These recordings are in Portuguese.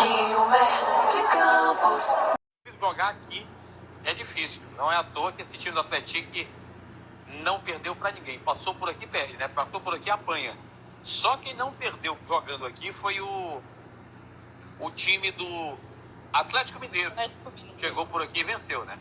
Guilherme de Campos. Jogar aqui é difícil. Não é à toa que esse time do Atlético não perdeu para ninguém. Passou por aqui, perde, né? Passou por aqui, apanha. Só quem não perdeu jogando aqui foi o time do Atlético Mineiro. Chegou por aqui e venceu, né?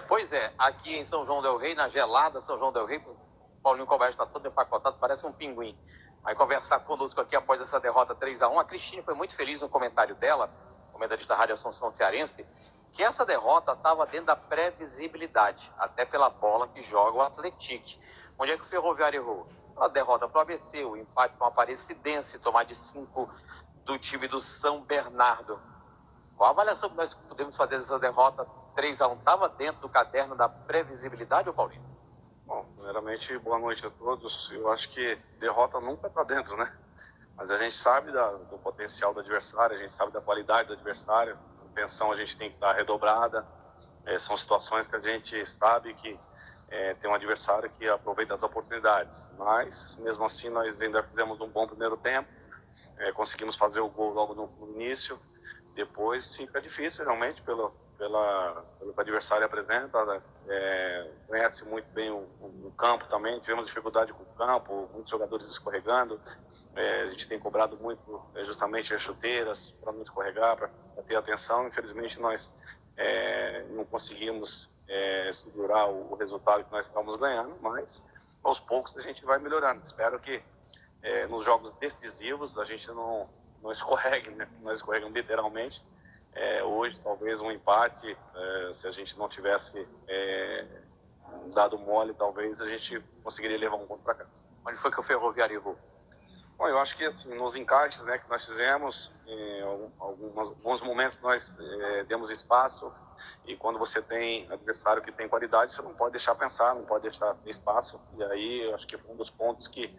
Pois é, aqui em São João del Rei, na gelada São João del Rei, o Paulinho Kobayashi está todo empacotado, parece um pinguim. Vai conversar conosco aqui após essa derrota 3-1. A Cristina foi muito feliz no comentário dela, comentarista da Rádio Assunção Cearense, que essa derrota estava dentro da previsibilidade, até pela bola que joga o Atlético. Onde é que o Ferroviário errou? A derrota para o ABC, o empate com a Aparecidense, tomar de 5 do time do São Bernardo. Qual a avaliação que nós podemos fazer dessa derrota 3-1? Estava dentro do caderno da previsibilidade, ou Paulinho? Bom, primeiramente, boa noite a todos. Eu acho que derrota nunca está dentro, né? Mas a gente sabe do potencial do adversário, a gente sabe da qualidade do adversário. A atenção a gente tem que estar redobrada. São situações que a gente sabe que tem um adversário que aproveita as oportunidades. Mas, mesmo assim, nós ainda fizemos um bom primeiro tempo. Conseguimos fazer o gol logo no início. Depois fica difícil, realmente, pelo que o adversário apresenta. Conhece muito bem o campo também. Tivemos dificuldade com o campo, muitos jogadores escorregando. A gente tem cobrado muito justamente as chuteiras para não escorregar, para ter atenção. Infelizmente, nós não conseguimos segurar o resultado que nós estamos ganhando, mas aos poucos a gente vai melhorando. Espero que nos jogos decisivos a gente não escorregue, né? Nós escorregamos literalmente. Hoje, talvez um empate, se a gente não tivesse dado mole, talvez a gente conseguiria levar um ponto para casa. Onde foi que o Ferroviário errou? Bom, eu acho que assim, nos encaixes, né, que nós fizemos, em alguns momentos nós demos espaço, e quando você tem adversário que tem qualidade, você não pode deixar pensar, não pode deixar espaço. E aí eu acho que foi um dos pontos que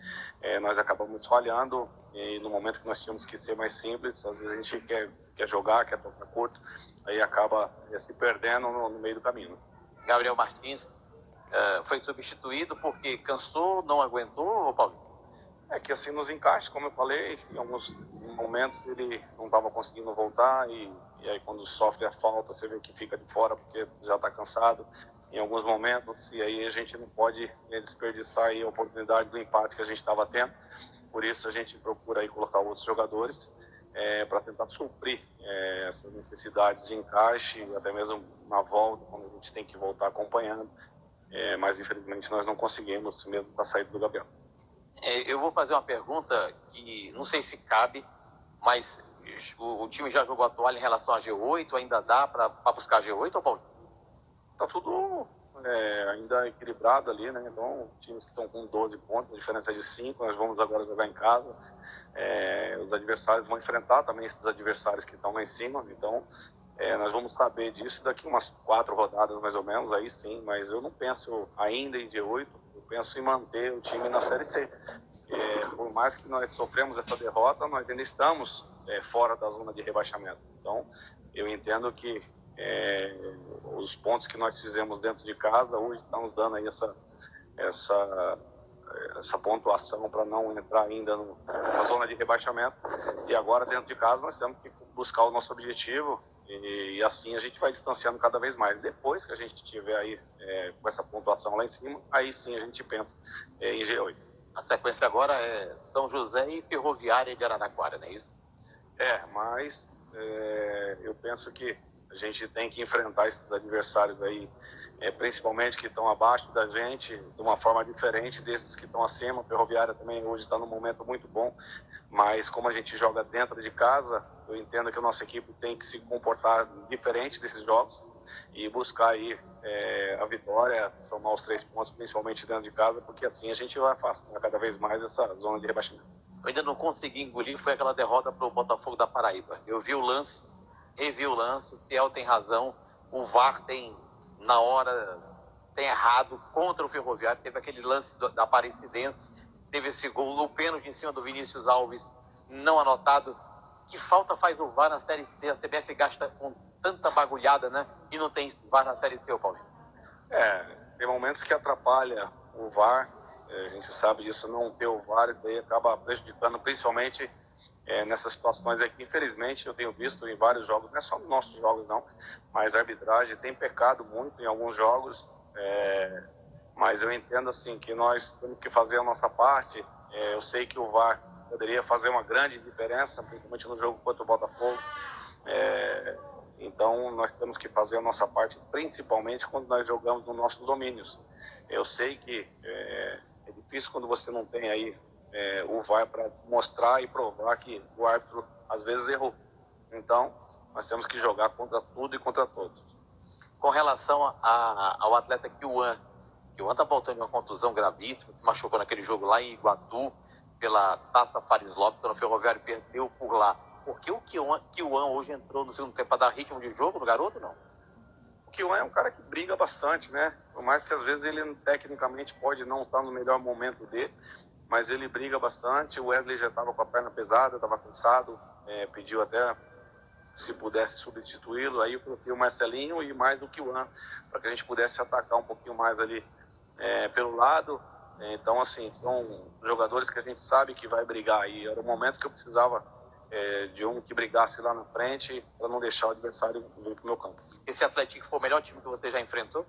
nós acabamos falhando, e no momento que nós tínhamos que ser mais simples, às vezes a gente quer jogar, quer tocar curto, aí acaba se perdendo no meio do caminho. Gabriel Martins foi substituído porque cansou, não aguentou, Paulo? Que assim, nos encaixes, como eu falei, em alguns momentos ele não estava conseguindo voltar, e aí quando sofre a falta, você vê que fica de fora porque já está cansado em alguns momentos, e aí a gente não pode desperdiçar aí a oportunidade do empate que a gente estava tendo. Por isso a gente procura aí colocar outros jogadores para tentar suprir essas necessidades de encaixe, até mesmo na volta, quando a gente tem que voltar acompanhando. Mas infelizmente nós não conseguimos, mesmo com a saída do Gabriel. Eu vou fazer uma pergunta que não sei se cabe, mas o time já jogou a toalha em relação a G8, ainda dá para buscar G8, ou Paulo? Está tudo ainda equilibrado ali, né? Então, times que estão com 12 pontos, a diferença é de 5, nós vamos agora jogar em casa. Os adversários vão enfrentar também esses adversários que estão lá em cima, então nós vamos saber disso daqui umas 4 rodadas mais ou menos, aí sim, mas eu não penso ainda em G8, eu penso em manter o time na Série C. Por mais que nós sofremos essa derrota, nós ainda estamos fora da zona de rebaixamento. Então, eu entendo que os pontos que nós fizemos dentro de casa hoje estão nos dando aí essa pontuação para não entrar ainda na zona de rebaixamento. E agora, dentro de casa, nós temos que buscar o nosso objetivo, e assim a gente vai distanciando cada vez mais. Depois que a gente tiver aí com essa pontuação lá em cima, aí sim a gente pensa em G8. A sequência agora é São José e Ferroviária de Araraquara, não é isso? Mas eu penso que a gente tem que enfrentar esses adversários aí, principalmente que estão abaixo da gente, de uma forma diferente desses que estão acima. A Ferroviária também hoje está num momento muito bom, mas como a gente joga dentro de casa, eu entendo que a nossa equipe tem que se comportar diferente desses jogos e buscar aí a vitória, somar os 3 pontos, principalmente dentro de casa, porque assim a gente vai afastar cada vez mais essa zona de rebaixamento. Eu ainda não consegui engolir, foi aquela derrota para o Botafogo da Paraíba. Eu vi o lance, revi o lance, o Ciel tem razão, o VAR tem errado contra o Ferroviário, teve aquele lance da Aparecidense, teve esse gol, o pênalti em cima do Vinícius Alves, não anotado. Que falta faz o VAR na Série C? A CBF gasta com tanta bagulhada, né? E não tem VAR na Série C, Paulinho? Tem momentos que atrapalha o VAR, a gente sabe disso, não ter o VAR, e daí acaba prejudicando principalmente nessas situações aqui. Infelizmente, eu tenho visto em vários jogos, não é só nos nossos jogos não, mas a arbitragem tem pecado muito em alguns jogos, mas eu entendo assim que nós temos que fazer a nossa parte. Eu sei que o VAR poderia fazer uma grande diferença, principalmente no jogo contra o Botafogo. Então nós temos que fazer a nossa parte, principalmente quando nós jogamos nos nossos domínios. Eu sei que é difícil quando você não tem aí o VAR para mostrar e provar que o árbitro às vezes errou. Então nós temos que jogar contra tudo e contra todos. Com relação ao atleta Kiwan está voltando de uma contusão gravíssima, se machucou naquele jogo lá em Iguatu, pela Taça Fares Lopes, quando o Ferroviário perdeu por lá. Por que o Kiwan hoje entrou no segundo tempo para dar ritmo de jogo no garoto, não? O Kiwan é um cara que briga bastante, né? Por mais que às vezes ele tecnicamente pode não estar no melhor momento dele, mas ele briga bastante. O Wesley já estava com a perna pesada, estava cansado, pediu até se pudesse substituí-lo. Aí eu coloquei o Marcelinho e mais o Kiwan, para que a gente pudesse atacar um pouquinho mais ali pelo lado. Então, assim, são jogadores que a gente sabe que vai brigar. E era o momento que eu precisava de um que brigasse lá na frente para não deixar o adversário vir para o meu campo. Esse Atlético foi o melhor time que você já enfrentou?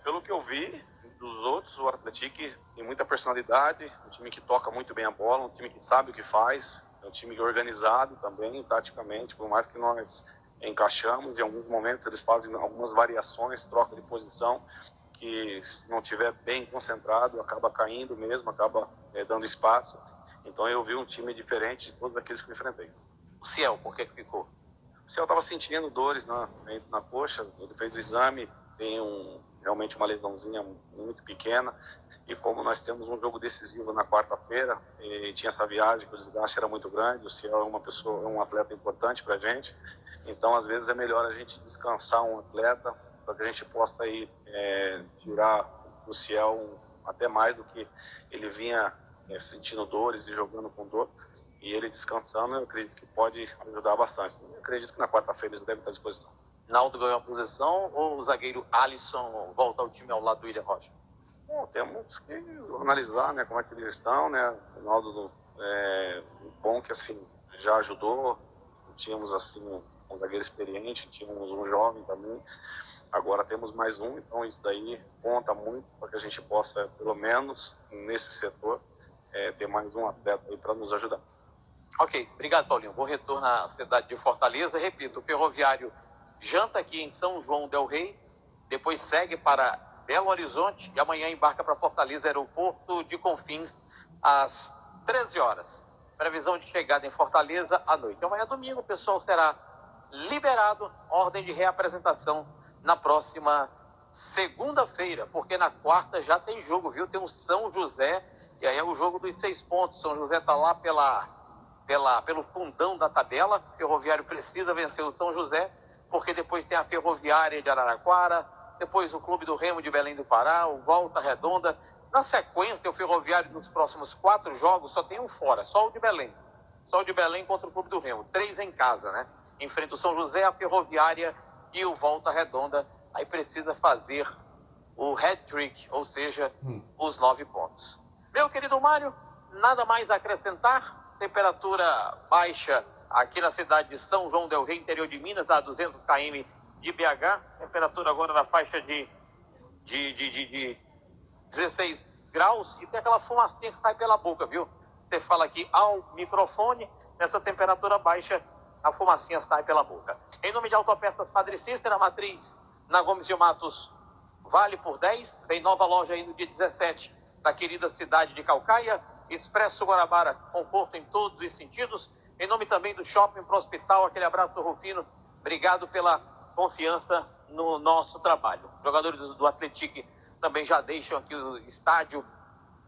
Pelo que eu vi dos outros, o Atlético tem muita personalidade, um time que toca muito bem a bola, um time que sabe o que faz, é um time organizado também, taticamente, por mais que nós encaixamos, em alguns momentos eles fazem algumas variações, troca de posição, que se não estiver bem concentrado, acaba caindo mesmo, acaba dando espaço. Então eu vi um time diferente de todos aqueles que eu enfrentei. O Ciel, por que ficou? O Ciel estava sentindo dores na coxa, ele fez o exame, tem realmente uma lesãozinha muito pequena, e como nós temos um jogo decisivo na quarta-feira, e tinha essa viagem, que o desgaste era muito grande, o Ciel é um atleta importante para a gente, então às vezes é melhor a gente descansar um atleta, para que a gente possa aí, tirar do Ciel até mais do que ele vinha sentindo dores e jogando com dor, e ele descansando, eu acredito que pode ajudar bastante. Eu acredito que na quarta-feira eles devem estar à disposição. Naldo ganhou a posição ou o zagueiro Alisson volta ao time ao lado do William Rocha? Bom, temos que analisar, né, como é que eles estão, né? O Naldo bom que assim já ajudou, tínhamos assim um zagueiro experiente, tínhamos um jovem também. Agora temos mais um, então isso daí conta muito para que a gente possa, pelo menos nesse setor, ter mais um atleta aí para nos ajudar. Ok, obrigado, Paulinho. Bom retorno à cidade de Fortaleza. Repito, o Ferroviário janta aqui em São João del Rei, depois segue para Belo Horizonte e amanhã embarca para Fortaleza, aeroporto de Confins, às 13 horas. Previsão de chegada em Fortaleza à noite. Amanhã, domingo, o pessoal será liberado, ordem de reapresentação na próxima segunda-feira, porque na quarta já tem jogo, viu? Tem o São José, e aí é o jogo dos 6 pontos. São José está lá pelo fundão da tabela. O Ferroviário precisa vencer o São José, porque depois tem a Ferroviária de Araraquara, depois o Clube do Remo de Belém do Pará, o Volta Redonda. Na sequência, o Ferroviário nos próximos 4 jogos só tem um fora, só o de Belém. Só o de Belém contra o Clube do Remo. 3 em casa, né? Enfrenta o São José, a Ferroviária e o Volta Redonda. Aí precisa fazer o hat-trick, ou seja, os 9 pontos. Meu querido Mário, nada mais a acrescentar. Temperatura baixa aqui na cidade de São João del Rei, interior de Minas, a 200 km de BH. Temperatura agora na faixa de 16 graus, e tem aquela fumacinha que sai pela boca, viu? Você fala aqui ao microfone, nessa temperatura baixa, a fumacinha sai pela boca. Em nome de Autopeças Padre Cícero, matriz na Gomes de Matos, vale por 10. Tem nova loja aí no dia 17, da querida cidade de Calcaia. Expresso Guarabara, conforto em todos os sentidos. Em nome também do Shopping Pro Hospital, aquele abraço do Rufino. Obrigado pela confiança no nosso trabalho. Jogadores do Atlético também já deixam aqui o estádio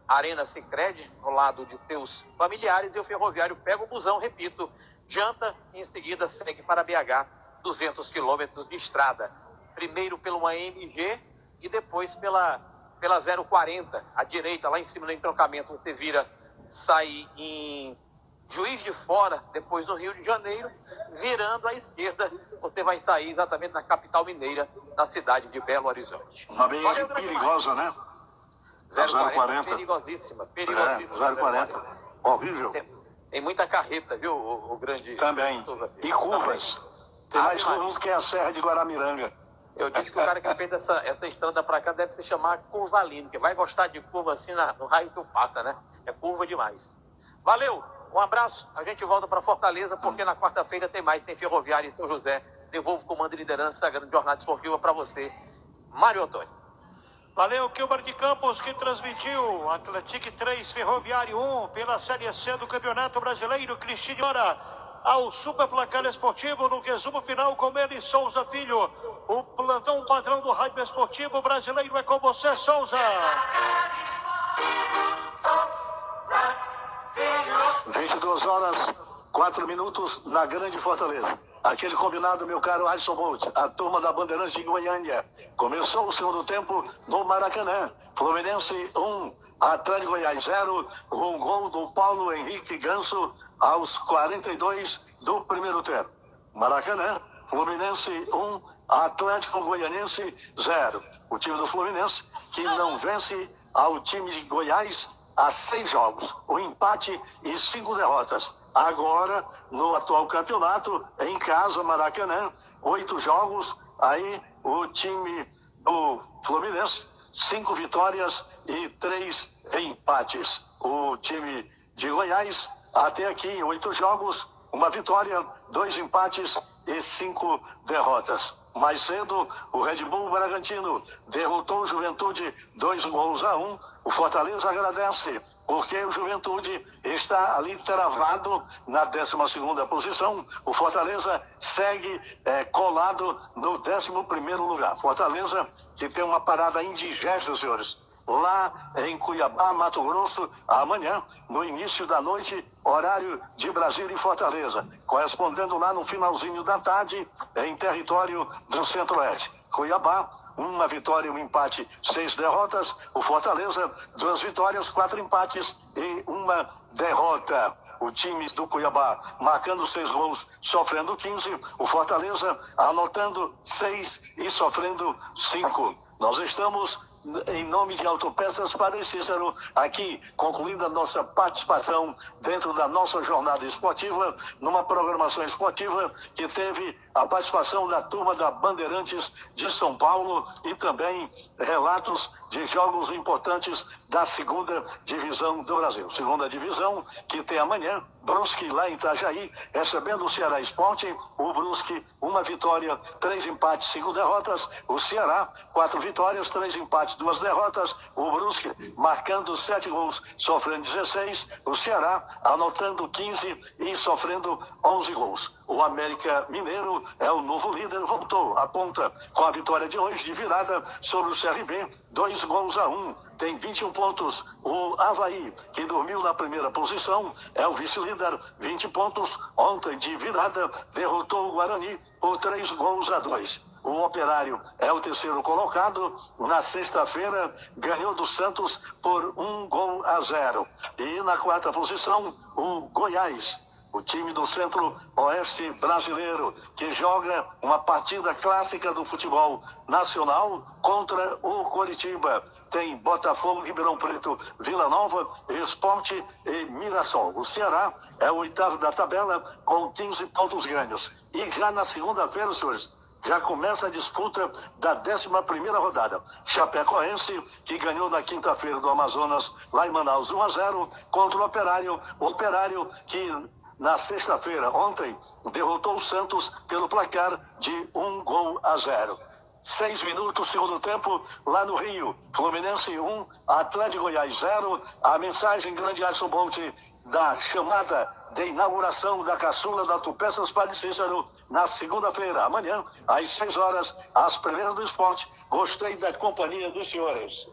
Arena Sicredi, ao lado de seus familiares, e o Ferroviário pega o busão, repito, janta e em seguida segue para BH, 200 quilômetros de estrada. Primeiro pela uma MG e depois pela 040, à direita, lá em cima do entroncamento, você sai em Juiz de Fora, depois no Rio de Janeiro, virando à esquerda, você vai sair exatamente na capital mineira, na cidade de Belo Horizonte. Uma bem perigosa, né? 040, perigosíssima. 040, horrível. Tem muita carreta, viu, o grande... Também. E curvas. Tem mais curvas do que a Serra de Guaramiranga. Eu disse que o cara que fez essa estrada pra cá deve se chamar Curvalino, que vai gostar de curva assim no raio que eu passa, né? É curva demais. Valeu, um abraço. A gente volta para Fortaleza, porque na quarta-feira tem mais, tem Ferroviária em São José. Devolvo o comando e liderança da grande jornada esportiva para você, Mário Antônio. Valeu, Kilber de Campos, que transmitiu Atlético 3, Ferroviário 1, pela Série C do Campeonato Brasileiro. Cristine Mora ao Super Placar Esportivo, no resumo final com ele, Souza Filho. O plantão padrão do Rádio Esportivo Brasileiro é com você, Souza. 22h04 na Grande Fortaleza. Aquele combinado, meu caro Alisson Bolt, a turma da Bandeirante de Goiânia. Começou o segundo tempo no Maracanã. Fluminense 1, Atlético Goiás 0. Um gol do Paulo Henrique Ganso aos 42 do primeiro tempo. Maracanã, Fluminense 1, Atlético Goianiense 0. O time do Fluminense que não vence ao time de Goiás há 6 jogos. Um empate e 5 derrotas. Agora, no atual campeonato, em casa, Maracanã, 8 jogos, aí o time do Fluminense, 5 vitórias e 3 empates. O time de Goiás, até aqui, 8 jogos, 1 vitória, 2 empates e 5 derrotas. Mais cedo, o Red Bull Bragantino derrotou o Juventude 2-1. O Fortaleza agradece, porque o Juventude está ali travado na 12ª posição. O Fortaleza segue colado no 11º lugar. Fortaleza que tem uma parada indigesta, senhores, lá em Cuiabá, Mato Grosso, amanhã, no início da noite, horário de Brasília e Fortaleza, correspondendo lá no finalzinho da tarde, em território do Centro-Oeste. Cuiabá, 1 vitória, 1 empate, 6 derrotas. O Fortaleza, 2 vitórias, 4 empates e 1 derrota. O time do Cuiabá marcando 6 gols, sofrendo 15. O Fortaleza anotando 6 e sofrendo 5. Nós estamos, em nome de Autopeças Padre Cícero, aqui concluindo a nossa participação dentro da nossa jornada esportiva, numa programação esportiva que teve a participação da turma da Bandeirantes de São Paulo e também relatos de jogos importantes da 2ª divisão do Brasil. 2ª divisão que tem amanhã, Brusque lá em Itajaí, recebendo o Ceará Esporte. O Brusque, 1 vitória, 3 empates, 5 derrotas. O Ceará, 4 vitórias, 3 empates, 2 derrotas. O Brusque marcando 7 gols, sofrendo 16. O Ceará anotando 15 e sofrendo 11 gols. O América Mineiro é o novo líder, voltou à ponta com a vitória de hoje de virada sobre o CRB, 2-1, tem 21 pontos. O Avaí, que dormiu na primeira posição, é o vice-líder, 20 pontos. Ontem de virada derrotou o Guarani por 3-2. O Operário é o 3º colocado. Na sexta-feira ganhou do Santos por 1-0. E na 4ª posição, o Goiás, o time do Centro-Oeste brasileiro, que joga uma partida clássica do futebol nacional contra o Coritiba. Tem Botafogo, Ribeirão Preto, Vila Nova, Sport e Mirassol. O Ceará é o 8º da tabela com 15 pontos ganhos. E já na segunda-feira, senhores, já começa a disputa da 11ª rodada. Chapecoense, que ganhou na quinta-feira do Amazonas, lá em Manaus, 1-0, contra o Operário. O Operário que na sexta-feira, ontem, derrotou o Santos pelo placar de 1-0. 6 minutos, segundo tempo, lá no Rio. Fluminense 1, Atlético Goiás 0. A mensagem grande Alisson Bolt da chamada de inauguração da caçula da Autopeças Padre Cícero na segunda-feira, amanhã, às 6 horas, as primeiras do esporte. Gostei da companhia dos senhores.